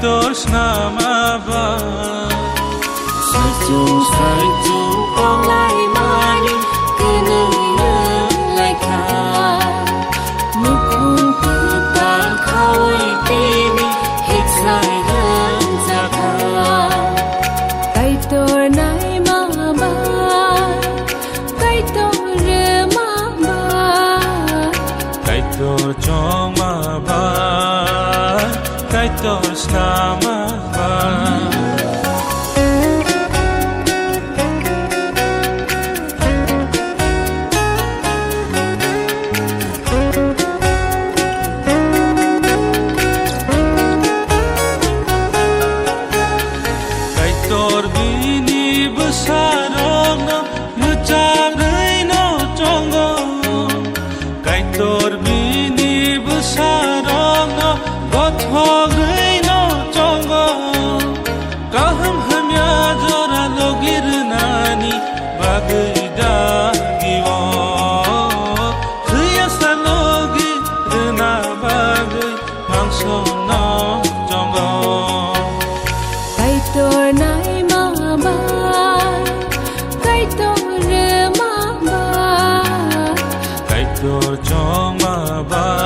torna ba sai chung con lại mani cứ nương lại kha nước hôn cứ ta khơi tim hết sai hơn ra kha tay tôi nay mà ba tay tôi re mà ba tay tôi cho mà ba tay tôi sna mà ba sarong mucham rei no chongo kai tor bini busarong no gothog rei no chongo kaham hamya jora logir nani bagai dagiwo khya sanogi na bagai mangso no chongo kai tor nai ma ba cho ma ba